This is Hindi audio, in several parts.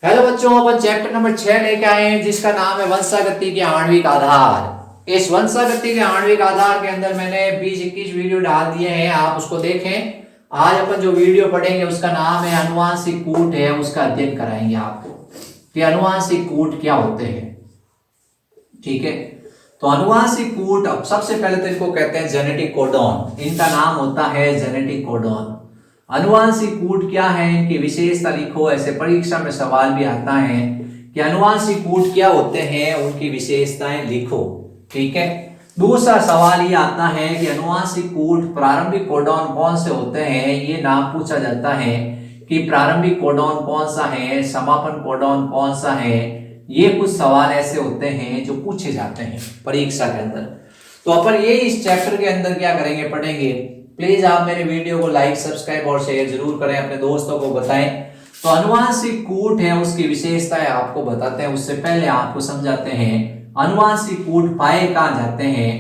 हेलो बच्चों, अपन चैप्टर नंबर 6 लेके आए हैं जिसका नाम है वंशागति के आणविक आधार। इस वंशागति के आणविक आधार के अंदर मैंने 20-21 वीडियो डाल दिए हैं, आप उसको देखें। आज अपन जो वीडियो पढ़ेंगे उसका नाम है अनुवांशिक कूट है, उसका अध्ययन कराएंगे आपको कि अनुवांशिक कूट क्या होते हैं। ठीक है, तो अनुवांशिक कूट अब सबसे पहले तो इनको कहते हैं जेनेटिक कोडॉन। इनका नाम होता है जेनेटिक कोडॉन। अनुवांशिक कूट क्या है, इनकी विशेषता लिखो। ऐसे परीक्षा में सवाल भी आता है कि अनुवांशिक कूट क्या होते हैं, उनकी विशेषताएं लिखो। ठीक है, दूसरा सवाल ये आता है कि अनुवांशिक कूट प्रारंभिक कोडॉन कौन से होते हैं। ये नाम पूछा जाता है कि प्रारंभिक कोडॉन कौन सा है, समापन कोडॉन कौन सा है। ये कुछ सवाल ऐसे होते हैं जो पूछे जाते हैं परीक्षा के अंदर। तो अपन ये इस चैप्टर के अंदर क्या करेंगे, पढ़ेंगे। प्लीज आप मेरे वीडियो को लाइक, सब्सक्राइब और शेयर जरूर करें, अपने दोस्तों को बताएं। तो अनुवांशिक कूट है, उसकी विशेषताएं आपको बताते हैं। उससे पहले आपको समझाते हैं अनुवांशिक कूट पाए कहां जाते हैं,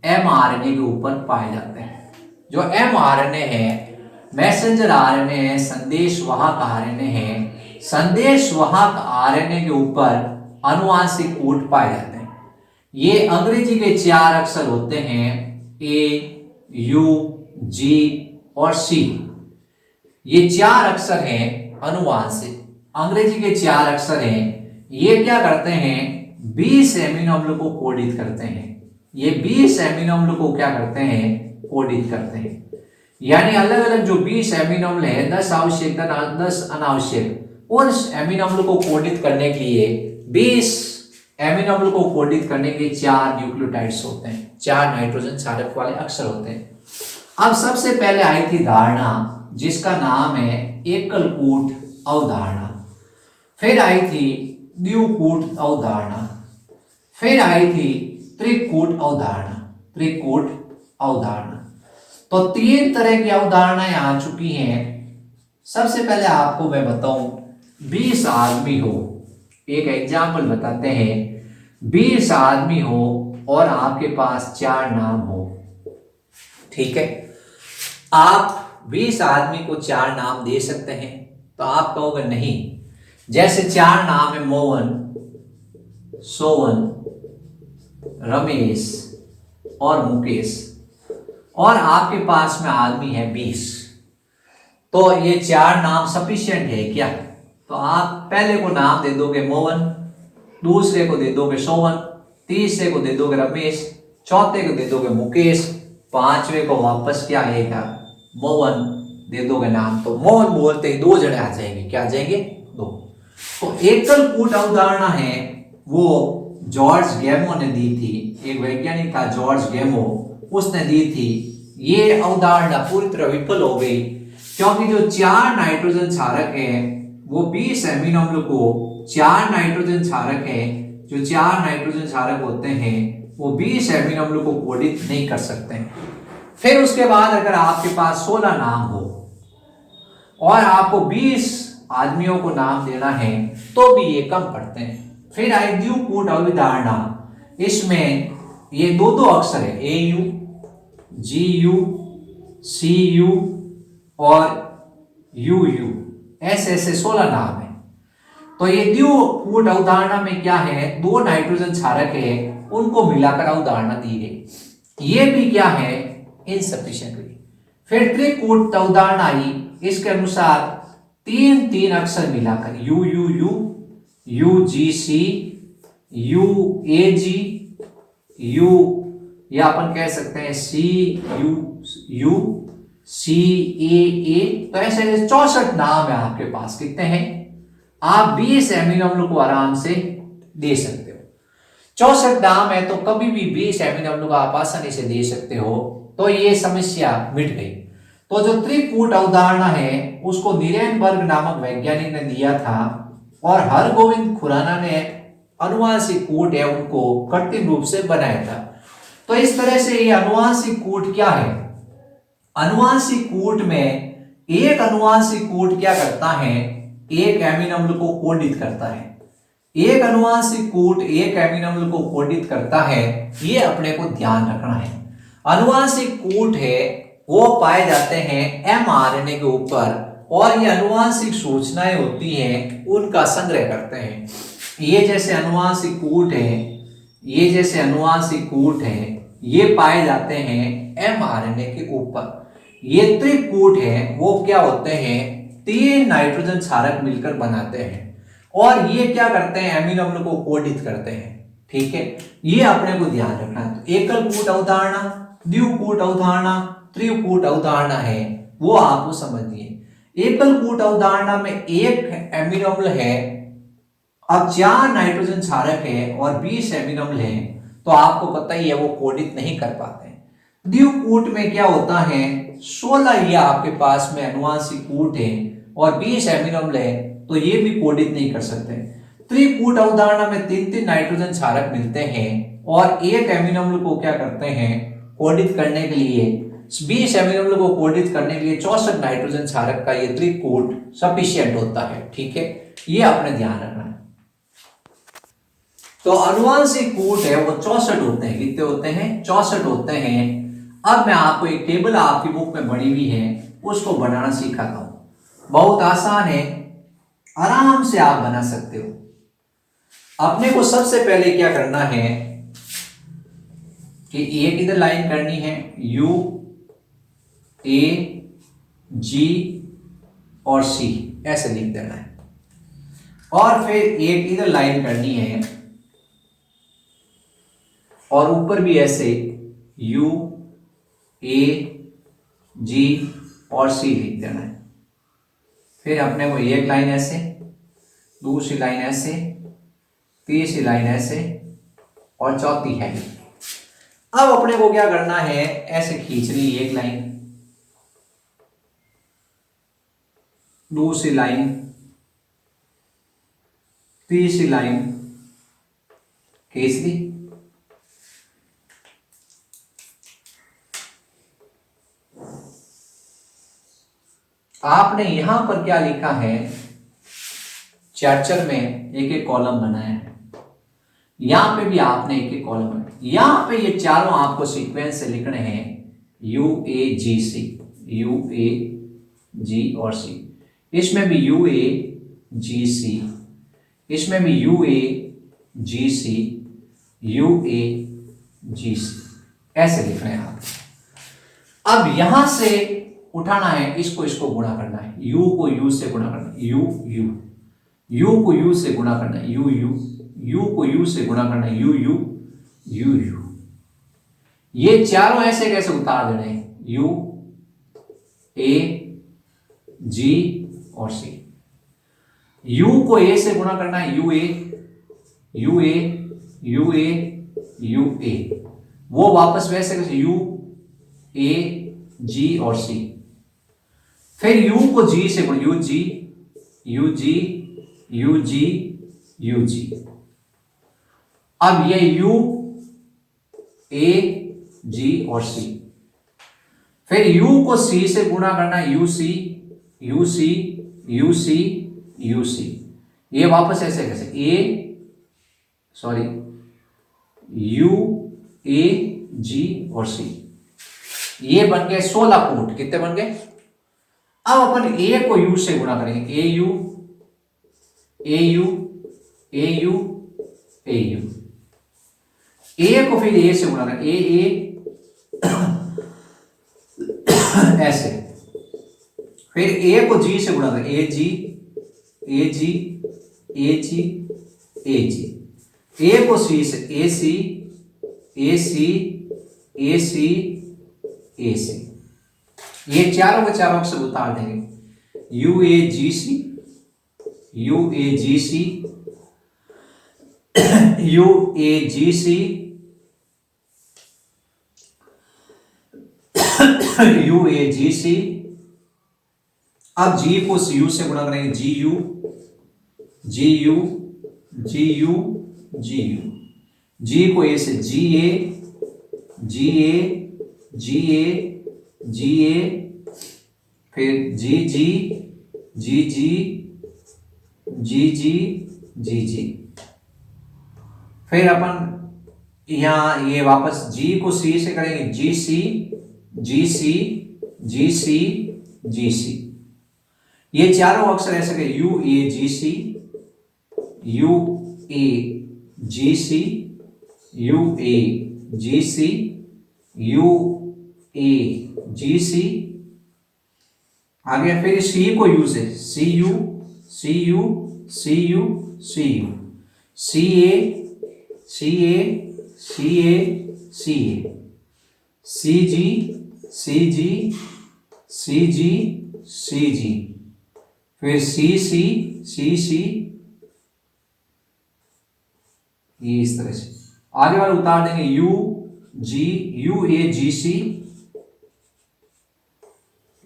एमआरएनए के ऊपर पाए जाते हैं। जो एमआरएनए है, मैसेंजर आरएनए है, संदेशवाहक आरएनए है। संदेशवाहक आरएनए के ऊपर अनुवांशिक कूट पाए जाते हैं। ये अंग्रेजी के 4 अक्षर होते हैं, ए, यू, जी और सी। ये 4 अक्षर हैं अनुवांशिक, अंग्रेजी के 4 अक्षर हैं। ये क्या करते हैं, 20 एमिनो अम्ल को कोडित करते हैं। ये 20 एमिनो अम्ल को क्या करते हैं, कोडित करते हैं। यानी अलग अलग जो 20 एमिनो अम्ल है, 10 आवश्यक 10 अनावश्यक, उन एमिनो अम्ल को कोडित करने के लिए 20 एमिनो अम्ल को कोडित करने के 4 न्यूक्लियोटाइड्स होते हैं, 4 नाइट्रोजन क्षारक वाले अक्षर होते हैं। अब सबसे पहले आई थी धारणा, जिसका नाम है एकल कूट अवधारणा। फिर आई थी द्विकूट अवधारणा। फिर आई थी त्रिकूट अवधारणा। त्रिकूट अवधारणा। तो 3 तरह की अवधारणाएं आ चुकी हैं। सबसे पहले आपको मैं बताऊं, 20 आदमी हो, एक एग्जाम्पल बताते हैं। 20 आदमी हो और आपके पास 4 नाम हो। ठीक है, आप 20 आदमी को 4 नाम दे सकते हैं। तो आप कहोगे नहीं, जैसे 4 नाम है मोहन, सोवन, रमेश और मुकेश, और आपके पास में आदमी है 20। तो ये 4 नाम सफिशिएंट है क्या? तो आप पहले को नाम दे दोगे मोहन, दूसरे को दे दोगे सोवन, तीसरे को दे दोगे रमेश, चौथे को दे दोगे मुकेश, 5वें को वापस क्या आएगा, मोहन दे दोगे नाम। तो मोहन बोलते ही 2 जने आ जाएंगे, क्या आ जाएंगे, 2। तो एकल कूट अवधारणा है वो जॉर्ज गैमो ने दी थी, एक वैज्ञानिक था जॉर्ज गैमो, उसने दी थी। ये अवधारणा पूरी तरह विफल हो गई, क्योंकि जो 4 नाइट्रोजन क्षारक है वो 20 एमिनो अम्ल को 4 नाइट्रोजन क्षारक है, जो 4 नाइट्रोजन क्षारक होते हैं वो 20 एमिनो अम्ल को कोडित नहीं कर सकते हैं। फिर उसके बाद अगर आपके पास 16 नाम हो और आपको 20 आदमियों को नाम देना है तो भी ये कम पड़ते हैं। फिर आई द्विकूट अवधारणा, इसमें ये 2 अक्षर है, A U, G U, C U और यू यू, ऐसे ऐसे 16 नाम है। तो ये द्विकूट अवधारणा में क्या है, 2 नाइट्रोजन क्षारक है, उनको मिलाकर अवधारणा दी गई। ये भी क्या है, इनसफिशिएंटली। फिर त्रिकूट अवधारणा आई, इसके अनुसार 3 अक्षर मिलाकर U U U, U G C, U A G, U, या अपन कह सकते हैं सी यू यू, सी ए। तो ऐसे 64 नाम है आपके पास। कितने हैं, आप 20 एमिनो अम्ल को आराम से दे सकते हो। 64 नाम है तो कभी भी 20 एमिनो अम्ल को आप आसानी से दे सकते हो। तो ये समस्या मिट गई। तो जो त्रिकूट अवधारणा है उसको नीरेनबर्ग नामक वैज्ञानिक ने दिया था, और हरगोविंद खुराना ने अनुवांशिक कूट है उनको कृत्रिम रूप से बनाया था। तो इस तरह से ये अनुवांशिक कूट क्या है, अनुवांशिक कूट में एक अनुवांशिक कूट क्या करता है, एक एमिनो अम्ल को कोडित करता है। एक अनुवांशिक कूट एक एमिनो अम्ल को कोडित करता है, ये अपने को ध्यान रखना है। अनुवांशिक कूट है वो पाए जाते हैं एमआरएनए के ऊपर, और ये अनुवांशिक सूचनाएं होती हैं उनका संग्रह करते हैं। ये जैसे अनुवांशिक कूट है, ये जैसे अनुवांशिक कूट है, ये पाए जाते हैं mRNA के ऊपर। ये त्रिकूट है वो क्या होते हैं, 3 नाइट्रोजन क्षारक मिलकर बनाते हैं और ये क्या करते हैं, अमीनो अम्ल को कोडित करते हैं। ठीक है, ये अपने को ध्यान रखना है। तो एकल कूट अवधारणा, द्विकूट अवधारणा, त्रिकूट अवधारणा है वो आपको समझिए। एकल कूट अवधारणा में एक अमीनो अम्ल है, अब 4 नाइट्रोजन क्षारक है और 20 अमीनो अम्ल है, तो आपको पता ही है वो कोडित नहीं कर पाते हैं। द्विकूट में क्या होता है, 16 ये आपके पास में अनुवांशिक कूट है और 20 अमीनो अम्ल है, तो ये भी कोडित नहीं कर सकते। त्रिकूट अवधारणा में 3-3 नाइट्रोजन क्षारक मिलते हैं और एक अमीनो अम्ल को क्या करते हैं, कोडित करने के लिए 20 अमीनो अम्ल को कोडित करने के लिए 64 नाइट्रोजन क्षारक का ये त्रिकूट सफिशिएंट होता है। ठीक है, ये आपने ध्यान रखना है। तो अनुवांशिक कूट है वो 64 होते हैं। कितने होते हैं, 64 होते हैं। अब मैं आपको एक टेबल आपकी बुक में बनी हुई है उसको बनाना सिखाता हूं, बहुत आसान है, आराम से आप बना सकते हो। अपने को सबसे पहले क्या करना है कि एक इधर लाइन करनी है, U A G और C ऐसे लिख देना है, और फिर एक इधर लाइन करनी है और ऊपर भी ऐसे U A G और C लिख देना है। फिर अपने को एक लाइन ऐसे, दूसरी लाइन ऐसे, तीसरी लाइन ऐसे और चौथी है। अब अपने को क्या करना है, ऐसे खींचनी एक लाइन, दूसरी लाइन, तीसरी लाइन खींच ली। आपने यहां पर क्या लिखा है, चैप्टर में एक एक कॉलम बनाया है, यहां पे भी आपने एक एक कॉलम बनाया। यहां पे ये चारों आपको सीक्वेंस से लिखने हैं, U A G C, U A G और C। इसमें भी U A G C, इसमें भी U A G C, U A G C ऐसे लिख रहे हैं आप। अब यहां से उठाना है, इसको इसको गुणा करना है, U को U से गुणा करना है, U U, U को U से गुणा करना है, U U, U को U से गुणा करना है, U U U U। ये चारों ऐसे कैसे उतार देने हैं, U A G और C। U को A से गुणा करना है, U A U A U A U A, वो वापस वैसे कैसे U A G और C। फिर U को G से गुणा, U G U G U G U G। अब ये U A G और C। फिर U को C से गुणा करना है, U C U C U C U C। ये वापस ऐसे कैसे, U A G और C। ये बन गए 16 कूट। कितने बन गए? अब अपन A को U से गुणा करेंगे, AU AU AU AU। A को फिर A से गुणा करेंगे, AA ऐसे। फिर A को G से गुणा करेंगे, AG AG AG AG। A को C से AC AC AC AC। ये चारों के चारों से उतार देंगे, UAGC UAGC UAGC UAGC। अब G को U से गुणा करेंगे, GU GU GU GU। G को A से GA GA GA GA। फिर GG GG GG GG। फिर अपन यहां ये वापस G को C से करेंगे, GC GC GC GC। ये चारों अक्षर ऐसे के U A G C, U A G C, U A G C, U A G C. आगे फिर सी को यू से C U, C U, C U, C U, C A, C A, C A, C A, C G, C G, C G, C G, फिर सी सी, सी सी, ये इस तरह से। आगे वाले उतार देंगे U G, U A G C,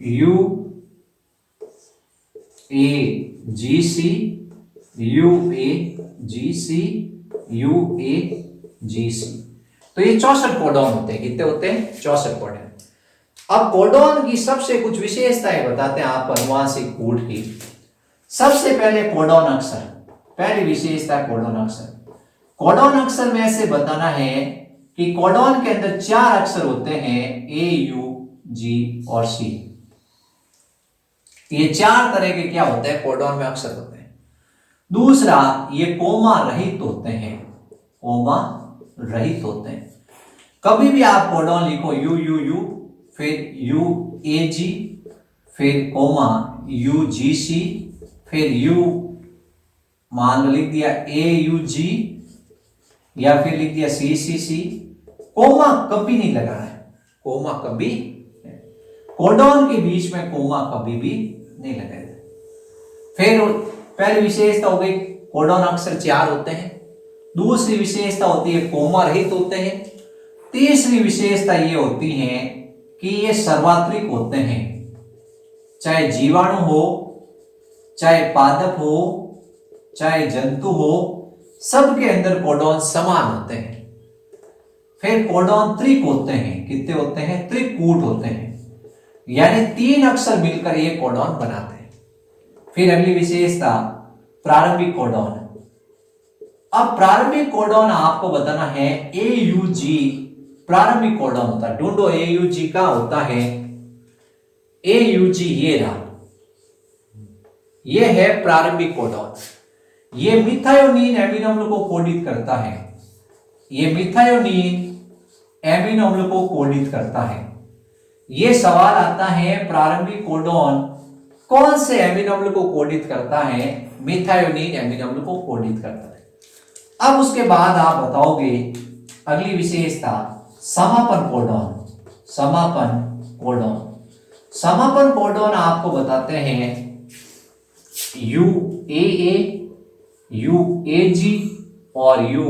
U A G C, U A G C, U A G C. तो ये 64 कोडॉन होते हैं। कितने होते हैं? 64 कोडॉन। अब कोडॉन की सबसे कुछ विशेषताएं बताते हैं आपको अनुवांशिक कोड की। सबसे पहले कोडॉन अक्षर, पहली विशेषता कोडॉन अक्षर। कोडॉन अक्षर में ऐसे बताना है कि कोडॉन के अंदर 4 अक्षर होते हैं, ए यू जी और सी। ये 4 तरह के क्या होते हैं? कोडॉन में अक्षर होते हैं। दूसरा, ये कोमा रहित होते हैं, कोमा रहित होते हैं। कभी भी आप कोडॉन लिखो यू यू यू, फिर यू ए जी, फिर कोमा यू जी सी, फिर यू मान लो लिख दिया ए यू जी, या फिर लिख दिया सी सी सी। कोमा कभी नहीं लगाना है, कोमा कभी, कोडॉन के बीच में कोमा कभी भी नहीं लगाया। फिर पहली विशेषता हो गई कोडॉन अक्षर 4 होते हैं। दूसरी विशेषता होती है कोमा रहित होते हैं। तीसरी विशेषता ये होती है कि ये सार्वत्रिक होते हैं, चाहे जीवाणु हो, चाहे पादप हो, चाहे जंतु हो, सबके अंदर कोडॉन समान होते हैं। फिर कोडॉन त्रिक होते हैं। कितने होते हैं? त्रिकूट होते हैं, यानी 3 अक्षर मिलकर ये कोडॉन बनाते हैं। फिर अगली विशेषता प्रारंभिक कोडॉन। अब प्रारंभिक कोडॉन आपको बताना है ए यू जी प्रारंभिक कोडॉन होता है। ढूंढो ए यू जी का होता है। ए यू जी ये रहा, ये है प्रारंभिक कोडॉन। ये मिथायोनीन एमिनो अम्ल को कोडित करता है। ये मिथायोनीन एमिनो अम्ल को कोडित करता है। ये सवाल आता है प्रारंभिक कोडॉन कौन से एमिनो अम्ल को कोडित करता है? मिथायोनीन एमिनो अम्ल को कोडित करता है। अब उसके बाद आप बताओगे अगली विशेषता समापन कोडॉन। समापन कोडॉन, समापन कोडॉन आपको बताते हैं यू ए, यू ए जी और यू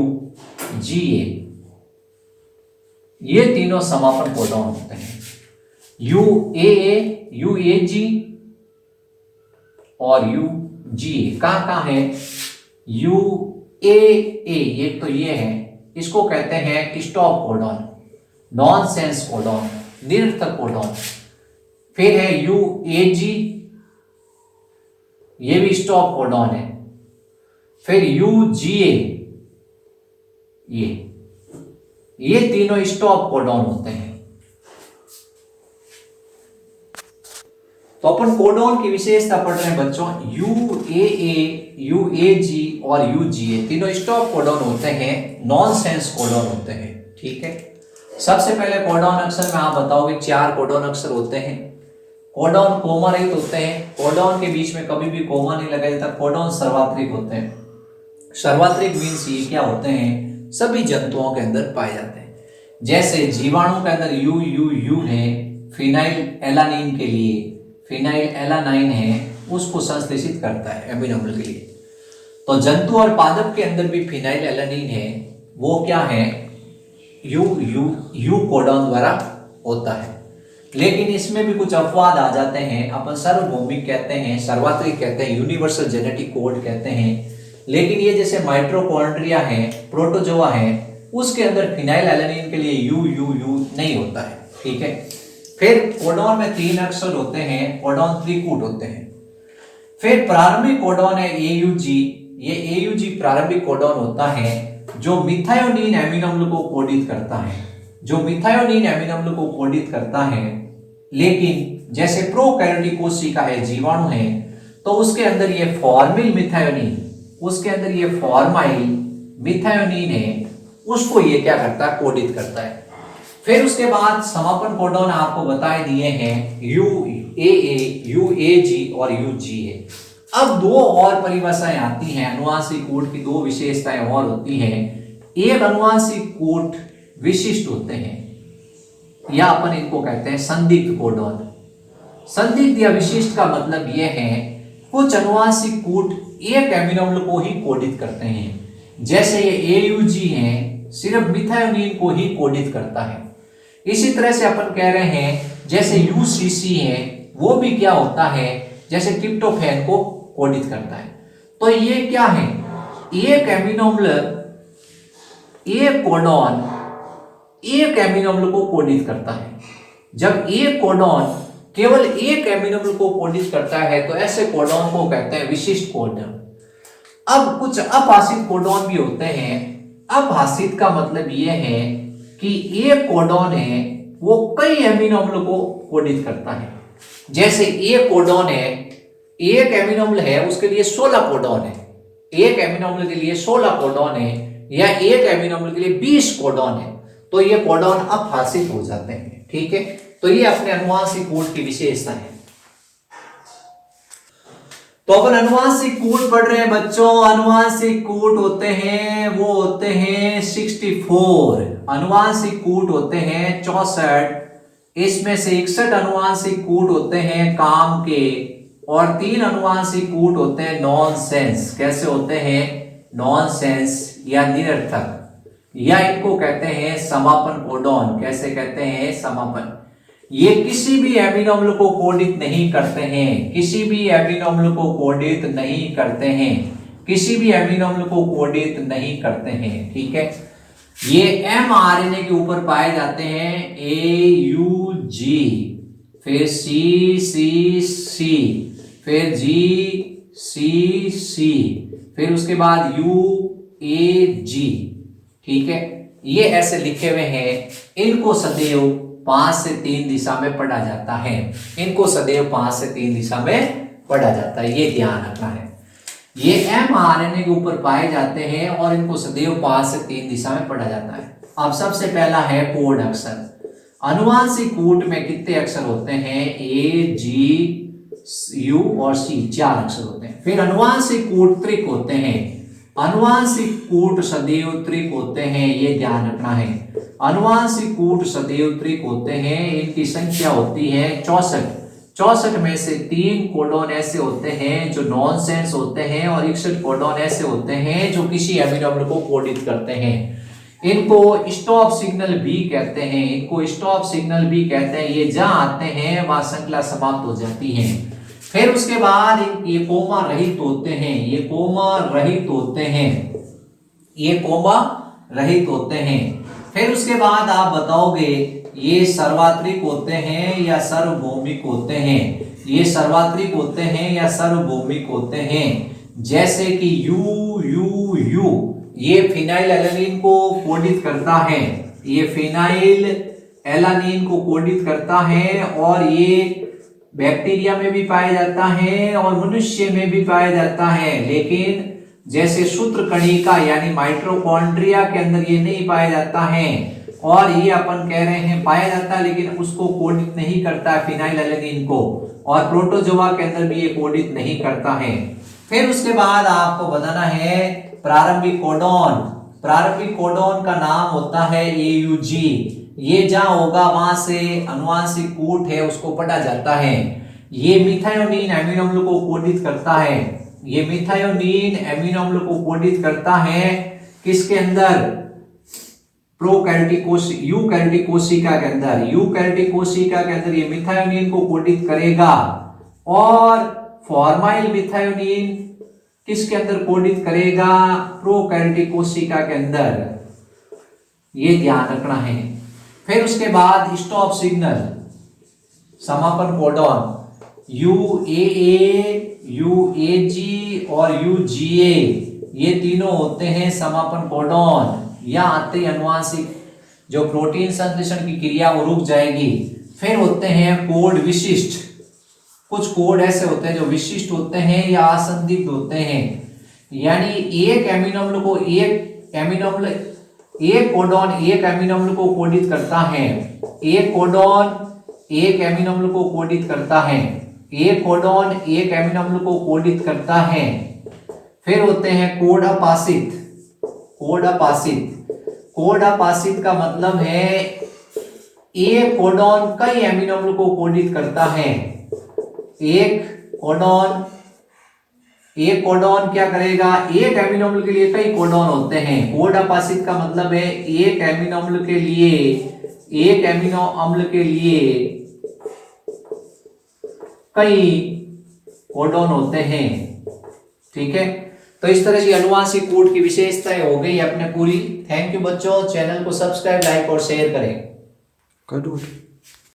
जी ए। ये तीनों समापन कोडॉन होते हैं। यू ए, यू ए जी और यू जी ए। कहां है? यू ए, ये तो ये है, इसको कहते हैं स्टॉप कोडॉन, नॉनसेंस कोडॉन, निरर्थक कोडॉन। फिर है यू ए जी, ये भी स्टॉप कोडॉन है। फिर यू जी ए, ये तीनों स्टॉप कोडॉन होते हैं। तो अपन कोडॉन की विशेषता पढ़ रहे हैं बच्चों। यू ए, यू ए जी और यू जी ए तीनों स्टॉप कोडॉन होते हैं, नॉनसेंस कोडॉन होते हैं। ठीक है, सबसे पहले कोडॉन अक्षर में आप बताओगे 4 कोडॉन अक्षर होते हैं। कोडॉन कोमा रहित होते हैं। कोडॉन के बीच में कभी भी कोमा नहीं लगाया जाता। कोडॉन सार्वत्रिक होते हैं। सार्वत्रिक मीन्स ये क्या होते हैं? सभी जंतुओं के अंदर पाए जाते हैं। जैसे जीवाणु के अंदर यू यू यू है, फिनाइल एलानिन के लिए, फिनाइल एलानाइन है, उसको संश्लेषित करता है एमिनो अम्ल के लिए। तो जंतु और पादप के अंदर भी फिनाइल एलानिन है, वो क्या है? यू यू यू कोडॉन द्वारा होता है। लेकिन इसमें भी कुछ अपवाद आ जाते हैं। अपन सार्वभौमिक कहते हैं, सार्वत्रिक कहते हैं, यूनिवर्सल जेनेटिक कोड कहते हैं। लेकिन ये जैसे माइटोकॉन्ड्रिया है, प्रोटोजोआ है, उसके अंदर फिनाइल एलानिन के लिए यू यू यू नहीं होता है। ठीक है, फिर कोडॉन में 3 अक्षर होते हैं, कोडॉन त्रिकूट होते हैं। फिर प्रारंभिक कोडॉन है ए यू जी। ये ए यू जी प्रारंभिक कोडॉन होता है जो मिथायोनीन एमिनो अम्ल को कोडित करता है, जो मिथायोनीन एमिनो अम्ल को कोडित करता है। लेकिन जैसे प्रोकैरियोटिक कोशिका है, जीवाणु है, तो उसके अंदर ये फॉर्मिल मिथायोनिन, उसके अंदर ये फॉर्माइल मिथायोनिन है, उसको ये क्या करता है, कोडित करता है। फिर उसके बाद समापन कोडॉन आपको बताए दिए हैं UAA, UAG और UGA। अब दो और परिभाषाएं आती हैं, अनुवांशिक कूट की दो विशेषताएं और होती हैं। एक अनुवांशिक कूट विशिष्ट होते हैं या अपन इनको कहते हैं संदिग्ध कोडॉन। संदिग्ध या विशिष्ट का मतलब यह है कुछ अनुवांशिक कूट एक एमिनो अम्ल को ही कोडित करते हैं, जैसे ये AUG है सिर्फ मिथायोनिन को ही कोडित करता है। इसी तरह से अपन कह रहे हैं जैसे UCC है वो भी क्या होता है, जैसे ट्रिप्टोफैन को कोडित करता है। तो ये क्या है, एक एमिनो अम्ल एक कोडॉन एक एमिनो अम्ल को कोडित करता है। जब एक कोडॉन केवल एक एमिनो अम्ल को कोडित करता है तो ऐसे कोडॉन को कहते हैं विशिष्ट कोडॉन। अब कुछ अभाषित कोडॉन भी होते हैं। अभाषित का मतलब यह है कि एक कोडॉन है वो कई एमिनो अम्ल को कोडित करता है। जैसे एक कोडॉन है, एक एमिनो अम्ल है उसके लिए 16 कोडॉन है, एक एमिनो अम्ल के लिए 16 कोडॉन है या एक एमिनो अम्ल के लिए 20 कोडॉन है, तो ये कोडॉन अभाषित हो जाते हैं। ठीक है, तो ये अपने अनुवांशिक कूट की विशेषता है। तो अपन अनुवांशिक कूट पढ़ रहे हैं बच्चों। अनुवांशिक कूट होते हैं वो होते हैं 64, अनुवांशिक कूट होते हैं 64। इसमें से 61 अनुवांशिक कूट होते हैं काम के और 3 अनुवांशिक कूट होते हैं नॉनसेंस। कैसे होते हैं, नॉनसेंस या निरर्थक, या इनको कहते हैं समापन कोडॉन। कैसे कहते हैं, समापन। ये किसी भी एमिनो अम्ल को कोडित नहीं करते हैं, किसी भी एमिनो अम्ल को कोडित नहीं करते हैं, किसी भी एमिनो अम्ल को कोडित नहीं करते हैं। ठीक है, ये mRNA के ऊपर पाए जाते हैं, AUG, फिर CCC, फिर GCC, फिर उसके बाद UAG। ठीक है, ये ऐसे लिखे हुए हैं। इनको सदैव 5 से 3 दिशा में पढ़ा जाता है, इनको सदैव 5 से 3 दिशा में पढ़ा जाता है, ये ध्यान रखना है। ये mRNA के ऊपर पाए जाते हैं और इनको सदैव 5 से 3 दिशा में पढ़ा जाता है। अब सबसे पहला है कोड अक्षर। अनुवांशिक कूट में कितने अक्षर होते हैं, A, G, U और C, 4 अक्षर होते हैं। फिर अनुवांशिक कूट त्रिक होते हैं, अनुवांशिक कूट सदैव त्रिक होते हैं, ये ध्यान रखना है। अनुवांशिक कूट सदैव त्रिक होते हैं, इनकी संख्या होती है 64। 64 में से 3 कोडॉन ऐसे होते हैं जो नॉनसेंस होते हैं और 61 कोडॉन ऐसे होते हैं जो किसी एमिनो अम्ल को कोडित करते हैं। इनको स्टॉप सिग्नल भी कहते हैं, इनको स्टॉप सिग्नल भी कहते हैं। ये जहां आते हैं वहां श्रृंखला समाप्त हो जाती है। फिर उसके बाद ये कोमा रहित होते हैं, ये कोमा रहित होते हैं, ये कोमा रहित होते हैं। फिर उसके बाद आप बताओगे ये सर्वात्रिक होते हैं या सार्वभौमिक होते हैं, ये सर्वात्रिक होते हैं या सार्वभौमिक होते हैं। जैसे कि U ये फिनाइल एलानिन को कोडित करता है, ये फिनाइल एलानिन को कोडित करता है और ये बैक्टीरिया में भी पाया जाता है और मनुष्य में भी पाया जाता है। लेकिन जैसे सूत्रकणिका यानी माइटोकॉन्ड्रिया के अंदर ये नहीं पाया जाता है और ये अपन कह रहे हैं पाया जाता है, लेकिन उसको कोडित नहीं करता है फिनाइल एलानिन को, और प्रोटोजोआ के अंदर भी ये कोडित नहीं करता है। फिर उसके बाद आपको बताना है प्रारंभिक कोडॉन। प्रारंभिक कोडॉन का नाम होता है AUG। ये जहां होगा वहां से अनुवांशिक कूट है उसको पढ़ा जाता है। ये मिथायोनिन एमिनो अम्ल को कोडित करता है, ये मिथायोनिन एमिनो अम्ल को कोडित करता है किसके अंदर, यूकैरियोटिक कोशिका के अंदर। यूकैरियोटिक कोशिका के अंदर ये मिथायोनिन को कोडित करेगा और फॉर्माइल मिथायोनिन किसके अंदर कोडित करेगा, प्रोकैरियोटिक कोशिका के अंदर, ये ध्यान रखना है। फिर उसके बाद स्टॉप सिग्नल, समापन कोडॉन UAA, UAG और UGA, ये तीनों होते हैं समापन कोडॉन। यहाँ आते ही अनुवांशिक जो प्रोटीन संश्लेषण की क्रिया वो रुक जाएगी। फिर होते हैं कोड विशिष्ट। कुछ कोड ऐसे होते हैं जो विशिष्ट होते हैं या असंदिग्ध होते हैं, यानी एक एमिनो अम्ल को एक कोडॉन एक एमिनो अम्ल को कोडित करता है, एक कोडॉन एक एमिनो अम्ल को कोडित करता है, एक कोडॉन एक एमिनो अम्ल को कोडित करता है। फिर होते हैं कोड अपाशित। कोड अपाशित, कोड अपाशित का मतलब है एक कोडॉन कई एमिनो अम्ल को कोडित करता है। एक कोडॉन क्या करेगा, एक एमिनो अम्ल के लिए कई कोडॉन होते हैं। कोड अपाशित का मतलब है एक एमिनो अम्ल के लिए कई कोडॉन होते हैं। ठीक है, तो इस तरह से अनुवांशिक कोड की विशेषताएं हो गई अपने पूरी। थैंक यू बच्चों, चैनल को सब्सक्राइब, लाइक और शेयर करें।